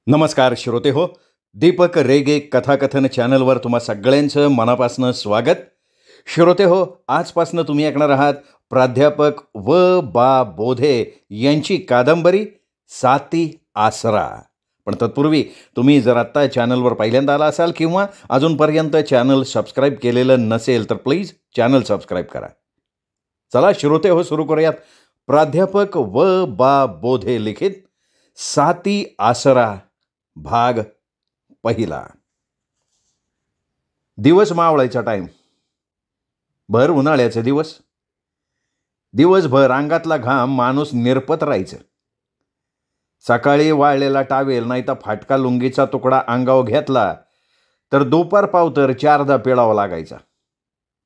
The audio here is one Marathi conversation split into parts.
नमस्कार श्रोते हो. दीपक रेगे कथाकथन चॅनलवर तुम्हा सगळ्यांचं मनापासून स्वागत. श्रोते हो, आजपासून तुम्ही ऐकणार आहात प्राध्यापक बा बोधे यांची कादंबरी साती आसरा. पण तत्पूर्वी तुम्ही जर आत्ता चॅनलवर पहिल्यांदा आला असाल किंवा अजूनपर्यंत चॅनल सबस्क्राईब केलेलं नसेल तर प्लीज चॅनल सबस्क्राईब करा. चला श्रोते हो, सुरू करूयात. प्राध्यापक बा बोधे लिखित साती आसरा भाग पहिला. दिवस मावळायचा टाईम. भर उन्हाळ्याचे दिवस. दिवसभर अंगातला घाम माणूस निरपत राहायचं. सकाळी वाळलेला टावेल नाही तर फाटका लुंगीचा तुकडा अंगावर घेतला तर दुपार पावतर 4दा पिळावा लागायचा.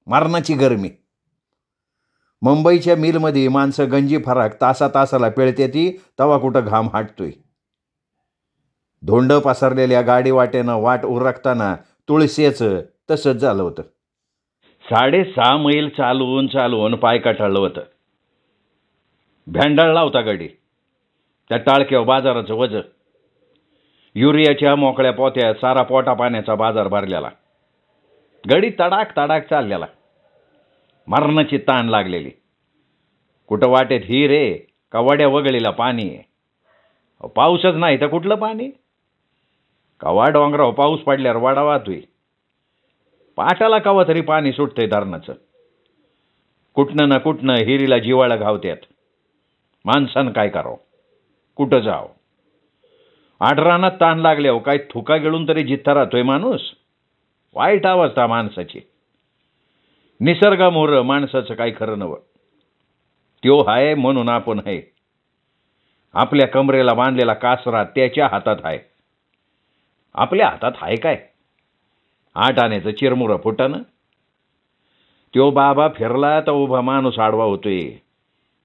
मरणाची गरमी. मुंबईच्या मिलमध्ये माणसं गंजी फराक तासाला पिळते ती, तवा कुठं घाम हाटतोय. धोंड पसरलेल्या गाडी वाटेनं वाट उरकताना तुळशीचं तसंच झालं होतं. 6.5 मैल चालवून पाय कटाळलं होतं. भेंडाळला होता गाडी. त्या टाळक्यावर बाजाराचं वजं. युरियाच्या मोकळ्या पोत्या सारा पोटा पाण्याचा बाजार भरलेला. गाडी तडाक चाललेला. मरणाची ताण लागलेली. कुठं वाटेत हिर आहे का वड्या वगळीला पाणी आहे. पाऊसच नाही तर कुठलं पाणी. कवा डोंगराव पाऊस पडल्यावर वाडा वाहतोय. पाटाला कवा तरी पाणी सुटतंय धरणाचं. कुठनं ना कुठनं हिरीला जिवाळा घावत्यात. माणसानं काय करावं, कुठं जावं. आडरानात ताण लागल्यावर काय थुका गिळून तरी जिथं राहतोय माणूस. वाईट अवस्था माणसाची. निसर्गामोर माणसाचं काय खरं नवं. त्यो हाय म्हणून आपण आहे. आपल्या कमरेला बांधलेला कासरा त्याच्या हातात आहे. आपल्या हातात आहे काय? 8 आण्याचं चिरमुरं फुटानं. त्यो बाबा फिरला तर उभा माणूस आडवा होतोय.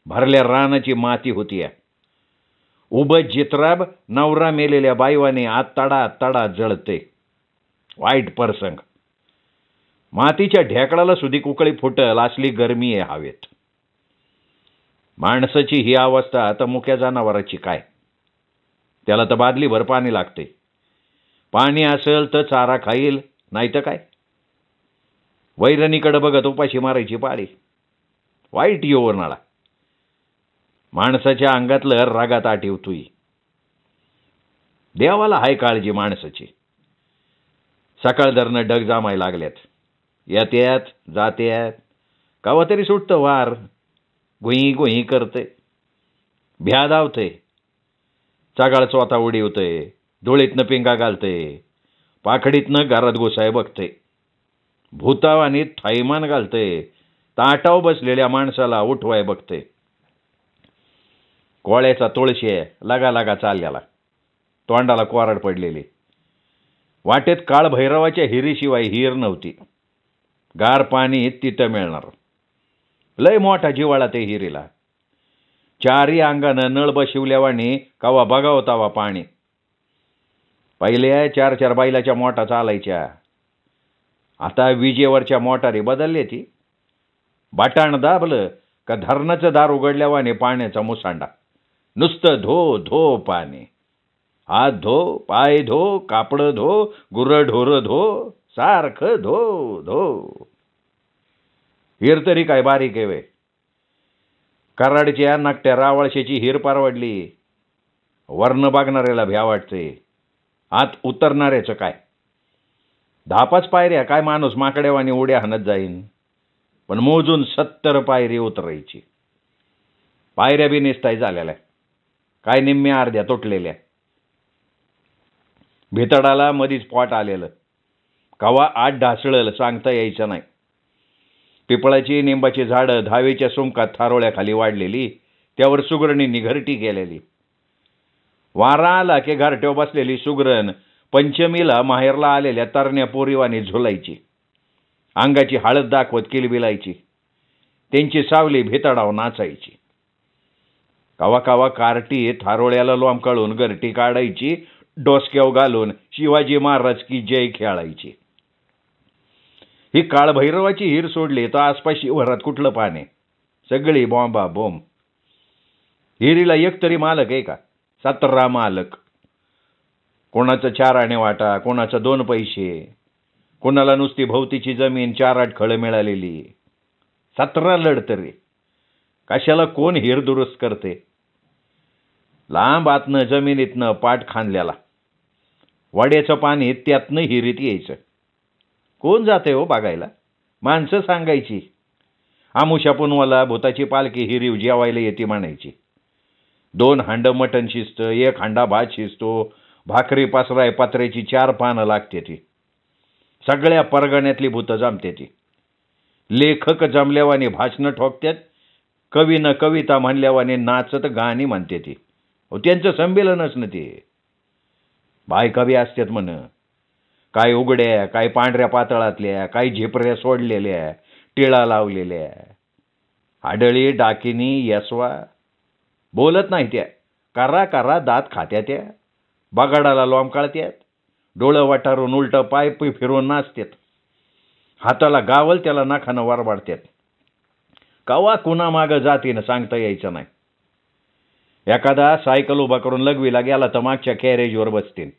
भरल्या रानाची माती होतीय. उभं जित्राब नवरा मेलेल्या बाईवाने आत तडा जळते. वाईट प्रसंग. मातीच्या ढेकळाला सुधी कुकळी फुटल असली गरमी आहे हवेत. माणसाची ही अवस्था आता मुक्या जनावराची काय. त्याला तर बादलीभर पाणी लागते. पाणी असेल तर चारा खाईल, नाही तर काय. वैरणीकडे बघत उपाशी मारायची पाळी. वाईट उन्हाळा. माणसाच्या अंगातलं रागात आठवतोय. देवाला हाय काळजी माणसाची. सकाळ धरणं डग जामाय लागल्यात. येत्यात जात्यात. कवा तरी सुटतं वार. गुई करते. भ्या धावते. चगाळ चोथा उडीवते. धुळीतनं पिंगा घालते. पाखडीतनं घरात घुसाय बघते. भूतावानीत थैमान घालते. ताटाव बसलेल्या माणसाला उठवाय बघते. कोळ्याचा तुळशी लगा चालल्याला. तोंडाला कोरड पडलेली. वाटेत काळभैरवाच्या हिरीशिवाय हिर नव्हती. गार पाणी तिथं मिळणार. लय मोठा जिवाळा ते हिरीला. 4ही अंगानं नळ बशिवल्यावानी कवा बघावं तवा पाणी. पहिल्या 4 बैलाच्या मोटा चालायच्या. आता विजेवरच्या मोटारी बदलल्या. ती बाटाण दाबलं का धरणाचं दार उघडल्यावाने पाण्याचा मुसांडा. नुसतं धो पाणी. हात धो, पाय धो, कापडं धो, गुरढोरं धो, सारखं धो. हिर तरी काय बारीक आहे. कराडच्या नाकट्या रावळशेची हिर परवडली. वर्ण बघणाऱ्याला भ्या वाटते. आत उतरणाऱ्याचं काय. 10-5 पायऱ्या काय माणूस माकड्यावानी उड्या हाणत जाईन. पण मोजून 70 पायरी उतरायची. पायऱ्या बी निस्ताय झालेल्या. काय निम्म्या अर्ध्या तुटलेल्या. भितडाला मधीच पोट आलेलं. कवा आत ढासळल सांगता यायचं नाही. पिपळाची निंबाची झाडं 10वीच्या सुमकात थारोळ्याखाली वाढलेली. त्यावर सुगरणींनी घरटी केलेली. वारा आला की घरट्यावर बसलेली सुगरण पंचमीला माहेरला आलेल्या तरण्या पोरीवानी झुलायची. अंगाची हळद दाखवत किलबिलायची. त्यांची सावली भितडाव नाचायची. कवा कार्टी थारोळ्याला लोंबकाळून घरटी काढायची. डोसक्याव घालून शिवाजी महाराज की जय खेळायची. ही काळभैरवाची हिर सोडली तर आसपास शिवारात कुठलं पाणी. सगळी बॉम्बा बोंब. हिरीला एक तरी मालक आहे का? 17 मालक. कोणाचं 4 आणे वाटा, कोणाचं 2 पैसे, कोणाला नुसती भोवतीची जमीन 4-8 खळं मिळालेली. 17 लढतरी. कशाला कोण हिर दुरुस्त करते? लांब आतनं जमिनीतनं पाट खांदल्याला, वड्याचं पाणी त्यातनं हिरीत यायचं. कोण जाते हो बघायला? माणसं सांगायची. आमुषा पुनवाला भूताची पालखी हिरीव जेवायला येते म्हणायची. 2 हांड मटण शिजतं, 1 हांडा भात शिजतो, भाकरी पासराय पत्र्याची 4 पानं लागते ती. सगळ्या परगण्यातली भूतं जमते ती. लेखक जमल्यावानी भाषणं ठोकतात, कवीनं कविता म्हणल्यावानी नाचत गाणी म्हणते ती. त्यांचं संमेलनच न ते. बायका बी असतात म्हण, काय उघड्या, काय पांढऱ्या पातळातल्या, काय झिपऱ्या सोडलेल्या, टिळा लावलेल्या. आडळी, डाकिनी, यसवा बोलत नाही त्या. करा करा दात खात्या त्या. बगाडाला लोंबकाळत्यात, डोळं वाटारून उलटं पाय फिरवून नाचतात. हाताला गावल त्याला नाखानं वरबाडतात. कवा कुणा मागं जातीनं सांगता यायचं नाही. एखादा सायकल उभा करून लघवीला गेला तर मागच्या कॅरेजवर बसतील.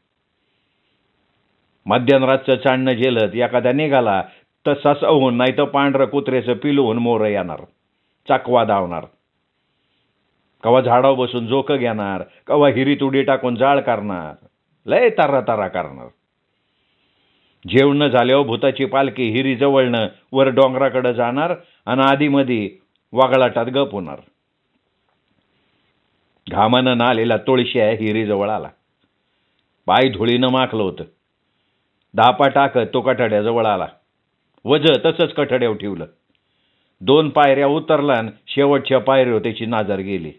मध्यरातचं चांडणं झेलत एखादा निघाला तर ससावून नाही तर पांढरं कुत्र्याचं पिलून मोर येणार, चकवा धावणार. कवा झाडावर बसून जोकं घेणार, कवा हिरीत उडी टाकून जाळ करणार, लय तारा तारा करणार. जेवण झाल्यावर भूताची पालखी हिरी जवळनं वर डोंगराकडे जाणार आणि आधीमध्ये वागळाटात गप होणार. घामानं नालेला तुळश्या हिरीजवळ आला. पाय धुळीनं माखलं होतं. धापा टाकत तो कठाड्याजवळ आला. वज तसंच कठाड्यावर ठेवलं. 2 पायऱ्या उतरला आणि शेवटच्या पायरीवर त्याची नजर गेली.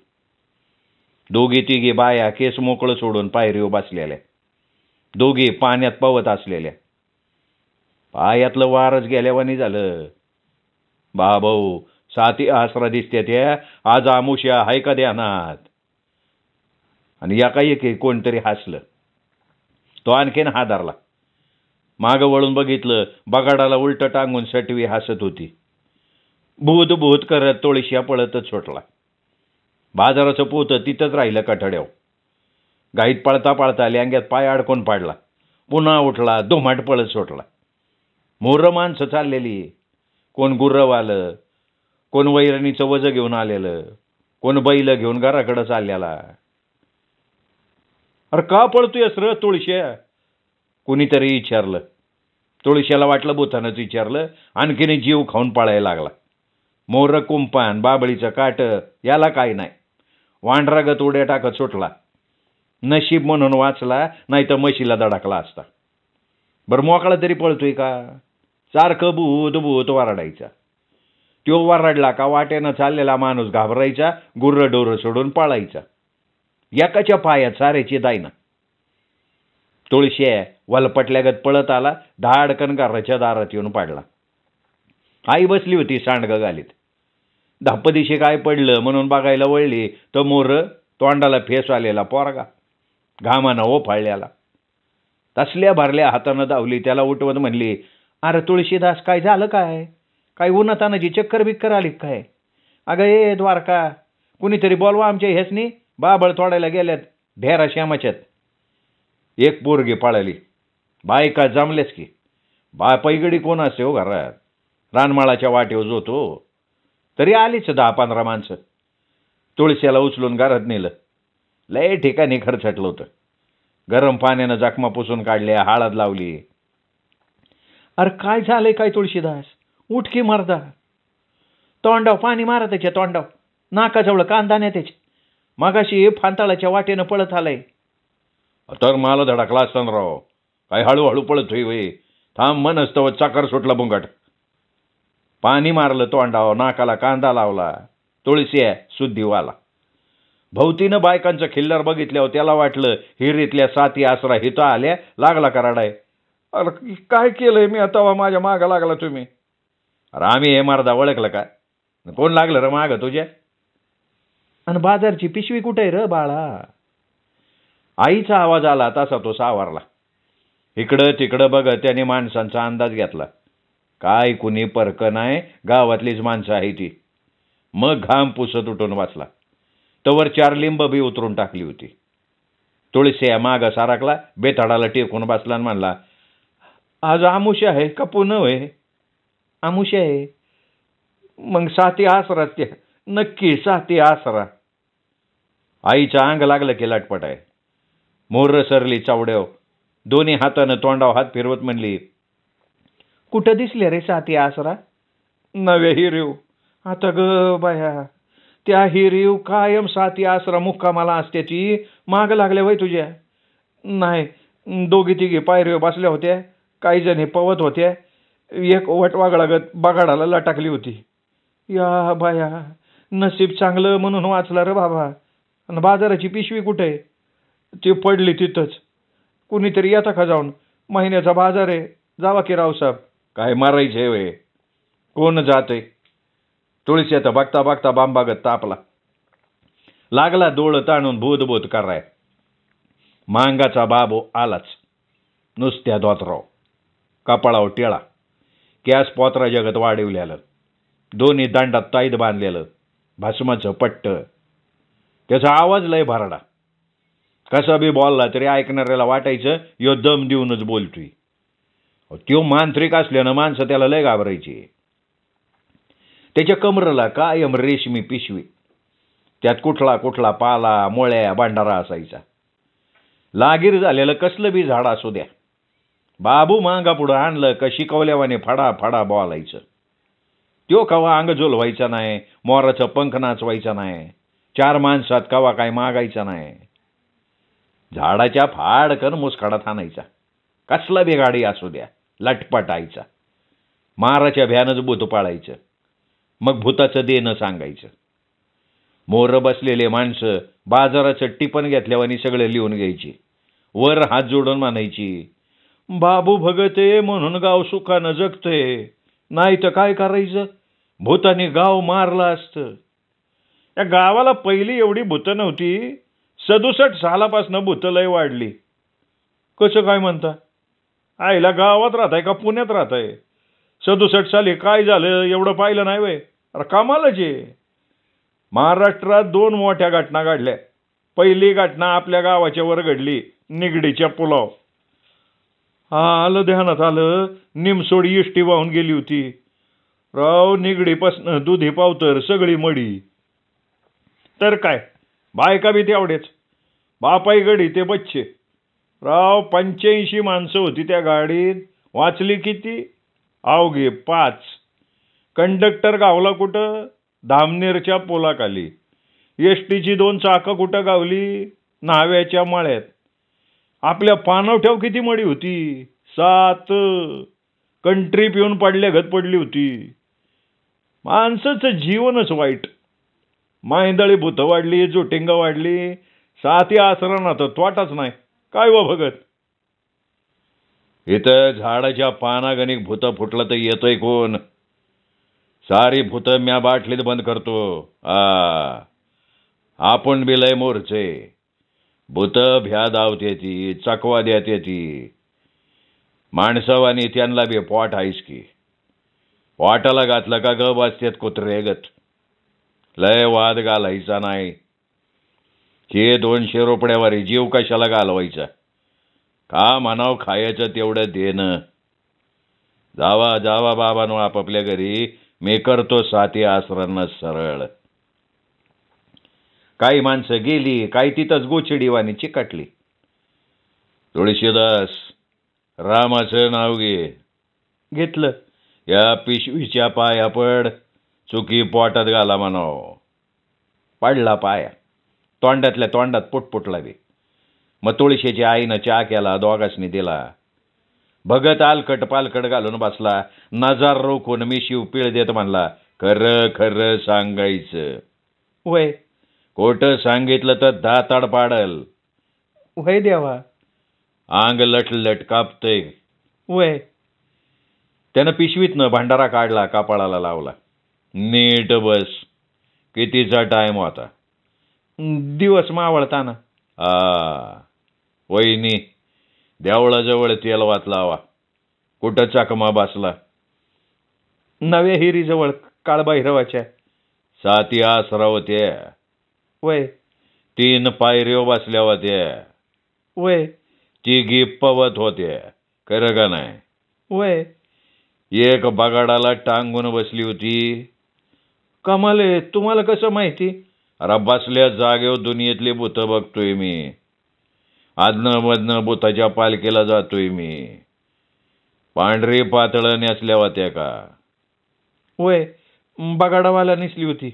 2-3 बाया केस मोकळं सोडून पायरीवर बसलेल्या, 2 पाण्यात पवत असलेल्या. पायातलं वारच गेल्यावानी झालं. भाऊ 7 आसरा दिसते त्या. आज आमुष्या हाय का ध्यानात? आणि एकाएकी कोणतरी हसलं. तो आणखीन हादरला. मागं वळून बघितलं, बगाडाला उलटं टांगून सटवी हसत होती. भूत भूत करत तुळशीया पळतच सुटला. बाजाराचं पोत तिथंच राहिलं कठड्यावर. गाईत पळता पळता लेंग्यात पाय अडकून पाडला. पुन्हा उठला, दुमाट पळत सुटला. मोर माणसं चाललेली, कोण गुर्रवालं, कोण वैरणीचं वज घेऊन आलेलं, कोण बैल घेऊन घराकडं चाललेला. अरे का पळतोयस र तुळश्या? कुणीतरी विचारलं. तुळश्याला वाटलं भूतानंच विचारलं. आणखीन जीव खाऊन पळायला लागला. मोर कुंपान, बाबळीचं काट याला काय नाही. वांढरागत उड्या टाकत सुटला. नशीब म्हणून वाचला, नाही तर म्हशीला धडकला असता. बरं मोकळा तरी पळतोय का? सारखं भूत भूत वरडायचा. तो वरडला का वाटेनं चाललेला माणूस घाबरायचा, गुर्र डोरं सोडून पळायचा. एकाच्या पायात साऱ्याची दायना. तुळश्या वलपटल्यागत पळत आला. धाडकन घराच्या दारात येऊन पाडला. आई बसली होती सांडगं घालीत. धापदिशी काय पडलं म्हणून बघायला वळली तर मोर तोंडाला फेस आलेला पोरगा, घामानं ओफाळल्याला. तसल्या भरल्या हातानं धावली. त्याला उठवत म्हणली, अरे तुळशीदास काय झालं काय? काय उन्हातानाची चक्कर बिक्कर आली काय? अगं ए द्वारका, कुणीतरी बोलवा आमच्या हेसनी, बाबळ तोडायला गेल्यात ढेरा श्यामाच्यात. एक पोरगी पळाली. बायका जमलेच की. पैगडी कोण असते हो घरात? रानमाळाच्या वाटेवर जोतो. तरी आलीच 10-15 माणसं. तुळशीला उचलून घरात नेलं. लय ठिकाणी खरचटलं होतं. गरम पाण्यानं जखमा पुसून काढल्या, हळद लावली. अरे काय झालंय काय तुळशीदास? उठकी मारदा. तोंडाव पाणी मारा त्याच्या तोंडाव. नाकाजवळ कांदा नाही त्याचे. मगाशी फांताळाच्या वाटेनं पळत आलाय. तर मला धडकला असताना राव. काय हळूहळू पळतोय वय. थांब म्हणच तर चाकर सुटला बुंगाट. पाणी मारलं तोंडाव, नाकाला कांदा लावला. तुळशी शुद्धीवाला. भोवतीनं बायकांचं खिल्लर बघितल्यावर त्याला वाटलं हिरीतल्या 7 आसरा हिथं आल्या, लागला कराडाय. अरे काय केलंय मी आता? माझ्या मागं लागला तुम्ही? अरे आम्ही हे मारदा ओळखलं का? कोण लागलं र मागं तुझ्या? आणि बाजारची पिशवी कुठे आहे र बाळा? आईचा आवाज आला तसा तो सावरला. इकडं तिकडं बघत त्याने माणसांचा अंदाज घेतला. काय कुणी परक नाही, गावातलीच माणसं आहे ती. मग घाम पुसत उठून वाचला. तवर 4 लिंब बी उतरून टाकली होती. तुळशी माग सारकला, बेताडाला टेकून बसला आणि म्हणला, आज आमुष्य आहे का पुन्हा होय? आमुष्य आहे. मग साती आसरा त्या, नक्की साती आसरा. आईच्या अंग लागलं की लटपट आहे. मोर सरली चावड्याव, दोन्ही हातानं तोंडाव हात फिरवत म्हणली, कुठं दिसले रे साती आसरा? नव्या हिरीव. आता ग बाया, त्या हिरीव कायम साती आसरा मुक्कामाला असते ती, माग लागल्या वय तुझ्या? नाही, दोघी तिघी पायरीवर बसल्या होत्या, काही जणी पवत होत्या, एक वटवागळागत बगाडाला लटाकली होती. या बाया, नसीब चांगलं म्हणून वाचला रे बाबा. आणि बाजाराची पिशवी कुठे? ती पडली तिथंच. कुणीतरी येता का जाऊन? महिन्याचा बाजार आहे, जावा की रावसाहेब. काय मारायचे वे? कोण जाते? तुळशी आता बघता बघता बांबागत तापला. लागला डोळं ताणून बोध कराय. मांगाचा बाबो आलाच, नुसत्या दोतराव, कपाळावर टिळा, कॅस पोत्रा जगत वाढवलेलं, दोन्ही दांडात ताईद बांधलेलं, भस्माचं पट्ट. त्याचा आवाज लय भरडा. कसा बी बोलला तरी ऐकणाऱ्याला वाटायचं यो दम देऊनच बोलतोय. त्यो मांत्रिक असल्यानं माणसं त्याला लय घाबरायची. त्याच्या कमरेला कायम रेशमी पिशवी, त्यात कुठला कुठला पाला, मोळ्या, भांडारा असायचा. लागीर झालेलं कसलं बी झाड असू द्या, बाबू मांगा पुढं आणलं का शिकवल्यावाने फडा फडा बोलायचं. त्यो कवा अंग झोलवायचा नाही, मोराचं पंख नाचवायचा नाही, चार माणसात कवा काय मागायचा नाही. झाडाच्या फाडकन मुसकाडात आणायचा, कसला बी गाडी असू द्या, लटपटायचा. माराच्या भ्यानच भूत पाळायचं, मग भूताचं देणं सांगायचं. मोर बसलेले माणसं बाजाराचं टिपण घेतल्यावानी सगळे लिहून घ्यायची, वर हात जोडून म्हणायची, बाबू भगते म्हणून गाव सुखानं जगतंय, नाही तर काय करायचं, भूताने गाव मारलं असतं. या गावाला पहिली एवढी भूतं नव्हती, 67 सालापासून भूतं लय वाढली. कसं काय म्हणता? आईला गावात राहताय का पुण्यात राहताय? 67 साली काय झालं एवढं पाहिलं नाही वय? अरे कमालच आहे. महाराष्ट्रात 2 मोठ्या घटना घडल्या. पहिली घटना आपल्या गावाच्या वर घडली, निगडीच्या पुलाव. आलं ध्यानात आलं, निमसोडी इष्टी वाहून गेली होती. राव, निगडीपासनं दुधी पावतर सगळी मडी. तर काय, बायका बी तेवढेच, बापाई गडी ते बच्चे. राव, 85 माणसं होती त्या गाडीत, वाचली किती? अवघे 5. कंडक्टर गावला कुठं? धामनेरच्या पोलाखाली. एसटीची 2 चाकं कुठं गावली? न्हाव्याच्या मळ्यात. आपल्या पानवठ्याव किती मडी होती? 7. कंट्री पिऊन पडल्यागत पडली होती. माणसाचं जीवनच वाईट. मांदळी भूतं वाढली, जोटिंग वाढली, साती आसरांना तर तोटाच नाही. काय व भगत? इथं झाडाच्या पानागणिक भूतं फुटलं तर येतोय कोण? सारी भूतं म्या बाटलीत बंद करतो. आपण बी लय मोरचे. भूतं भ्या धावते ती, चकवा द्याते ती. माणसावानी त्यांना बी पोट आहेस की. पोटाला घातलं का ग बसतेत कुत्रे गत. लय वाद घालायचा नाही. हे 200 रुपयावारी जीव कशाला घालवायचा? का म्हणाव खायचं तेवढं देणं. जावा जावा बाबांनो आपापल्या घरी, मी करतो साती आसरांना सरळ. काही माणसं गेली, काही तिथंच गोचिडीवानी चिकटली. तुळशीदास, रामाचं नाव घे. घेतलं. या पिशवीच्या पाया पड, चुकी पोटात घाला म्हणाव. पडला पाया, तोंडातल्या तोंडात पुटपुटला बी. मग तुळशीच्या आईनं चहा केला, दोघांनी दिला. भगत आलकट पालकट घालून बसला, नजार रोखून मिशीव पिळ देत म्हणला, खरं खरं सांगायचं. वय खोटं सांगितलं तर दाताड पाडल. वय देवा. अंग लटलट कापतय. वय. त्यानं पिशवीतनं भांडारा काढला, कपाळाला लावला. नीट बस. कितीचा टाइम होता? दिवस मावळताना. वहिनी, देवळाजवळ तेल वाचलावा. कुठं चकमा बसला? नव्या हिरीजवळ, काळभैरवाच्या. साती आसरा होत्या. वय. 3 पायऱ्यो बसल्या होत्या. वय तिघी पवत होत्या, खरं का नाही? वय एक बगाडाला टांगून बसली होती. कमाल आहे, तुम्हाला कसं माहिती? अरे बसल्या जागेवर दुनियेतली भूतं बघतोय मी. आदनं मधनं भूताच्या पालखीला जातोय मी. पांढरी पातळ नेसल्या होत्या का? वय बगाडावाला निसली होती.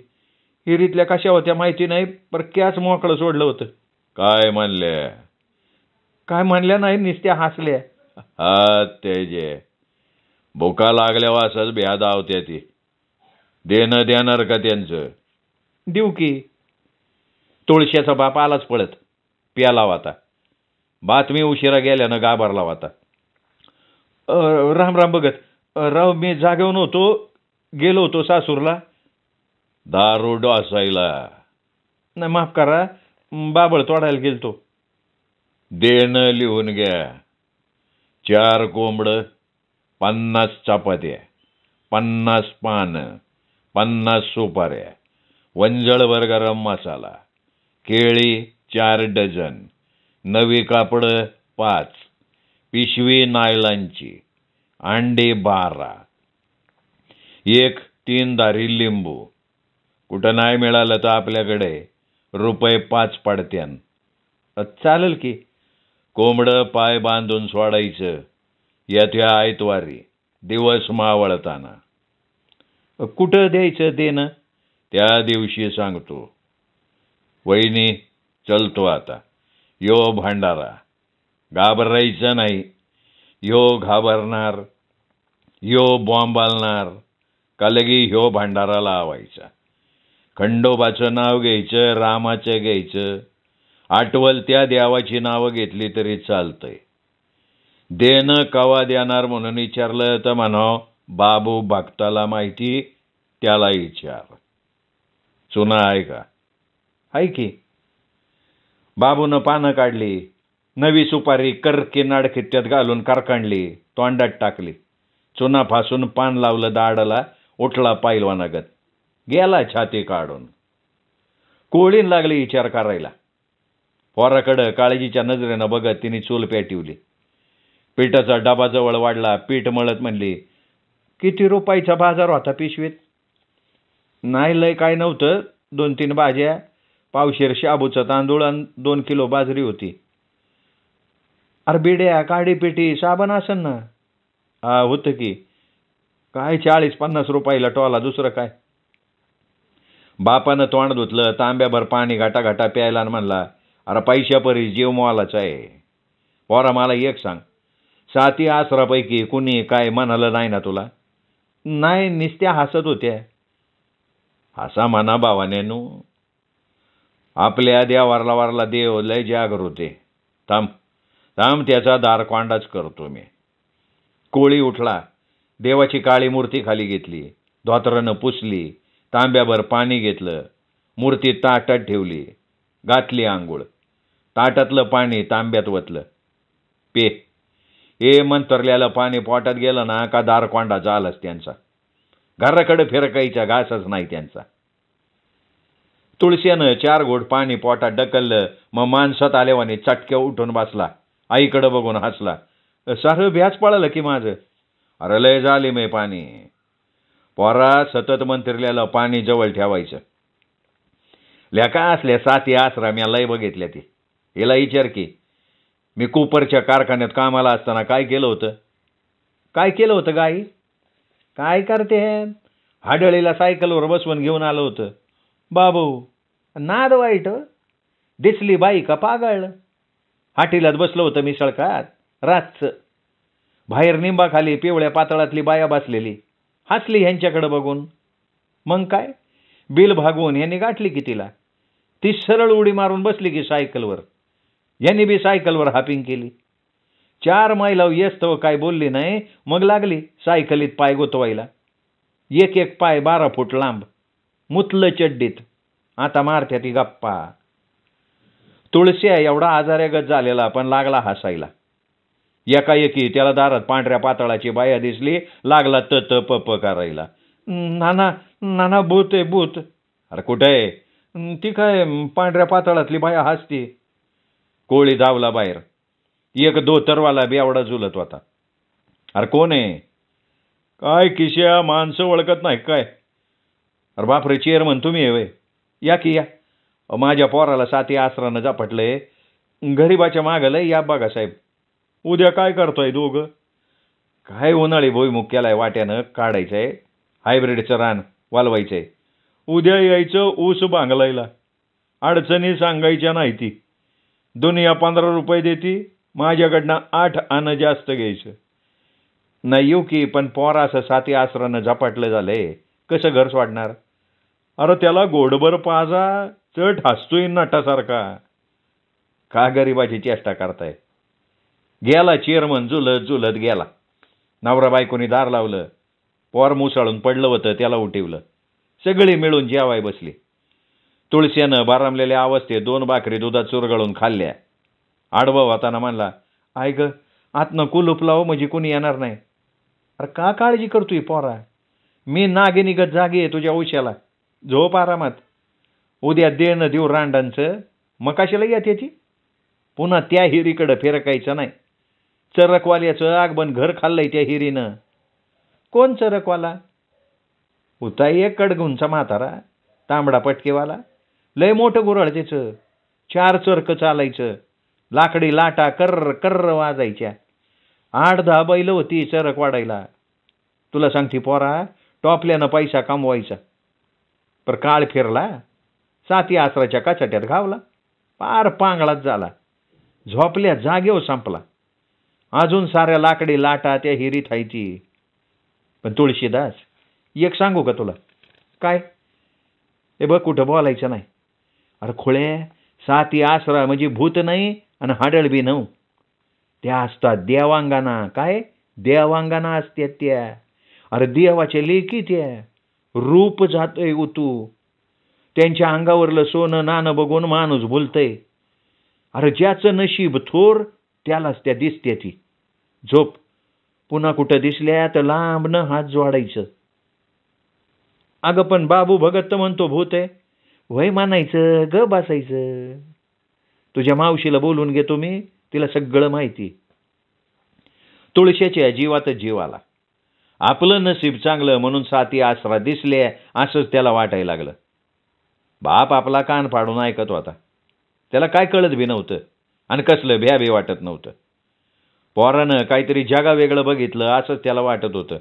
हिरीतल्या कशा होत्या माहिती नाही, पर कॅच मोकळं सोडलं होतं. काय म्हणल्या? काय म्हणल्या नाही, नुसत्या हसल्या. हा त्याचे भुका लागल्या असंच भ्या धावत्या ती. देणं देणार का त्यांचं? देऊ की. तुळशीचा बाप आलाच पळत, प्याला होता. बातमी उशिरा गेल्यानं घाबरला होता. राम राम बघत. राव मी जागेवर नव्हतो, गेलो होतो सासूरला. दारू डोसायला? नाही माफ करा, बाबळ तोडायला गेलतो. देणं लिहून घ्या. 4 कोंबडं, 50 चपात्या, 50 पानं, 50 सुपाऱ्या, वंजळभर गरम मसाला, केळी 4 डझन, नवी कापडं 5, पिशवी नायलांची, अंडी 12, एक 3 धारी लिंबू. कुठं नाही मिळालं तर आपल्याकडे ₹5 पडत्यान. चालेल की. कोंबडं पाय बांधून सोडायचं येत्या आयतवारी, दिवस मावळताना. कुठं द्यायचं देणं? त्या दिवशी सांगतो. वहिनी चलतो आता. यो भांडारा. घाबरायचं नाही. ह्यो घाबरणार, ह्यो बॉम्बालणार का लगी ह्यो भांडारा लावायचा. खंडोबाचं नाव घ्यायचं, रामाचं घ्यायचं, आठवल त्या देवाची नावं घेतली तरी चालतंय. देणं कवा देणार म्हणून विचारलं तर म्हणाव बाबू भक्ताला माहिती, त्याला विचार. चुना आहे का? आहे की. बाबूनं पानं काढली, नवी सुपारी करकी नाडखित्यात घालून कारकांडली, तोंडात टाकली. चुना फासून पान लावलं दाडाला, उठला पैलवानागत, गेला छाती काढून. कोळीन लागली विचार करायला. पोराकडं काळजीच्या नजरेनं बघत तिने चूल पेटवली. पिठाचा डबा जवळ वाढला. पीठ मळत म्हणली, किती रुपयाचा बाजार होता पिशवीत? नाही लय काय नव्हतं, 2-3 भाज्या, पावशेर शाबूचं तांदूळ आणि 2 किलो बाजरी होती. अरे बिड्या, काडी पेटी, साबण असन ना? हा होतं की. काय 40-50 रुपयाला टोला, दुसरं काय? बापानं तोंड धुतलं, तांब्याभर पाणी घाटा घाटा प्यायला आणि म्हणला, अरे पैशापरी जीव मोलाचा आहे. पोरा मला एक सांग, 7 आसरापैकी कुणी काय म्हणालं नाही ना तुला? नाही, नुसत्या हसत होत्या. हसा म्हणा भावानेनू. आपल्या देवारला वारला देव लय जागर होते. थांब थांब, त्याचा दारकोंडाच करतो मी. कोळी उठला. देवाची काळी मूर्ती खाली घेतली, धोतरानं पुसली, तांब्याभर पाणी घेतलं, मूर्ती ताटात ठेवली, घातली आंघोळ. ताटातलं पाणी तांब्यात वतलं. पे. हे मंतरल्याला पाणी पोटात गेलं ना का दारकोंडा झालाच त्यांचा. घराकडे फिरकायचा घासच नाही त्यांचा. तुळशीनं 4 घोट पाणी पोटात ढकललं. मग माणसात आल्यावाने चटक्या उठून बसला. आईकडं बघून हसला. सारं व्याज पळालं की माझं. अरे लय झाली मी पाणी. पोरा सतत मंतरल्याला पाणी जवळ ठेवायचं. लेका असल्या 7 आसरा मी लय बघितल्या ती. हिला विचार की, मी कुपरच्या कारखान्यात कामाला असताना काय केलं होतं? काय केलं होतं गाई? काय करते? हाडळीला सायकलवर बसवून घेऊन आलं होतं. बाबू नाद वाईट. दिसली बाई का पागळलं. हाटीलात बसलं होतं मिसळकात रातचं. बाहेर निंबाखाली पिवळ्या पातळातली बाया बसलेली. हसली ह्यांच्याकडं बघून. मग काय, बिल भागवून ह्यांनी गाठली की तिला. ती सरळ उडी मारून बसली की सायकलवर. यांनी बी सायकलवर हापिंग केली. 4 मैलाव येस्तव काय बोलली नाही. मग लागली सायकलीत पाय गोतवायला. एक पाय 12 फूट लांब, मुतलं चड्डीत. आता मारत्या ती गप्पा. तुळस्या एवढा आजाऱ्यागत झालेला पण लागला हसायला. एकाएकी त्याला दारात पांढऱ्या पातळाची बाया दिसली. लागला तत पप करायला. नाना नाना, भूत आहे भूत. अरे कुठे आहे? ती काय पांढऱ्या पातळातली बाया हसती. कोळी धावला बाहेर. एक धोतरवाला बेवडा झुलत होता. अरे कोण आहे? काय किश्या, माणसं ओळखत नाही काय? अरे बापरे, चेअरमन तुम्ही आहे? या की या. माझ्या पोराला साथी आसरानं झपाटलंय. गरीबाच्या मागं लय या बघा साहेब. उद्या काय करतोय दोघं? काय उन्हाळी भुईमुग केलाय वाट्यानं, काढायचंय. हायब्रिडचं रान वालवायचंय. उद्या यायचं ऊस बांगलायला. अडचणी सांगायच्या नाही ती. दुनिया 15 रुपये देती, माझ्याकडनं 8 आणं जास्त घ्यायचं. नाही येऊ की, पण पोरा असं साथी आसरानं झपाटलं झालंय, कसं घर सोडणार? अरे त्याला गोडभर पाजा, चट हसतोय नटासारखा. का गरीबाची चेष्टा करताय? गेला चेअरमन झुलत झुलत गेला. नवरा बायकोनी दार लावलं. पोर मुसळून पडलं होतं, त्याला उठवलं. सगळी मिळून जेवाय बसली. तुळशीनं बारामलेल्या अवस्थेत 2 भाकरी दुधात चुरगळून खाल्ल्या. आडवं होताना म्हणला, आय ग, आतनं कुलूप लाव म्हणजे कुणी येणार नाही. अरे का काळजी करतोय पोरा? मी नागिनीगत जागी आहे तुझ्या उशाला. झोप आरामात. उद्या देणं देऊ रांडांचं, मग कशाला या त्याची? पुन्हा त्या हिरीकडं फिरकायचं नाही. चरकवाल्याचं आगबन घर खाल्लंय त्या हिरीनं. कोण चरकवाला? होता एक कडगुंचा म्हातारा, तांबडा पटकेवाला. लय मोठं गुराळ त्याचं. 4 चरक चालायचं. लाकडी लाटा कर्र कर्र वाजायच्या. 8-10 बैल होती चरक वाढायला. तुला सांगते पोरा, टॉपल्यानं पैसा कमवायचा. पर काळ फिरला, साथी आसराच्या काचाट्यात घावला. पार पांगळाच झाला. झोपल्या जागेवर संपला. अजून साऱ्या लाकडी लाटा त्या हिरीत हायची. पण तुळशीदास, एक सांगू का तुला? काय? हे बघ, कुठं बोलायचं नाही. अरे खोळे, साथी आसरा म्हणजे भूत नाही आणि हाडळ बी नव. त्या असतात देवांगाना. काय देवांगाना असतात त्या? अरे देवाच्या लेकी त्या. रूप जातोय उतू. त्यांच्या अंगावरलं सोनं नाणं बघून माणूस बोलतय. अरे ज्याचं नशीब थोर त्यालाच त्या दिसते ती. झोप. पुन्हा कुठं दिसल्या तर लांबनं हात जोडायचं. अगं पण बाबू भगत तर म्हणतो भूत आहे. वय मानायचं, ग बसायचं. तुझ्या मावशीला बोलून घेतो मी, तिला सगळं माहिती. तुळशीच्या जीवातच जीव आला. आपलं नसीब चांगलं म्हणून साथी आसरा दिसले असंच त्याला वाटायला लागलं. बाप आपला कान फाडून ऐकत होता. त्याला काय कळत बी नव्हतं आणि कसलं भ्या बी वाटत नव्हतं. पोरानं काहीतरी जगा वेगळं बघितलं असंच त्याला वाटत होतं.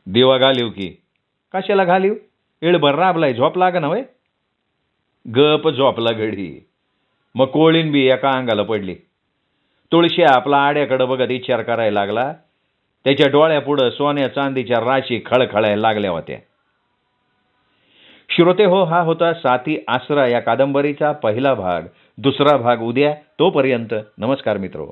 दिवा घालीव की? कशाला घालीव? इळभर राबलाय, झोप लाग ना वय. गप झोपला घडी. मग कोळीन बी एका अंगाला पडली. तुळशी आपला आड्याकडं बघत विचार करायला लागला. त्याच्या डोळ्यापुढं सोन्या चांदीच्या राशी खळखळायला लागल्या होत्या. श्रोते हो, हा होता साथी आसरा या कादंबरीचा पहिला भाग. दुसरा भाग उद्या. तोपर्यंत नमस्कार मित्रो.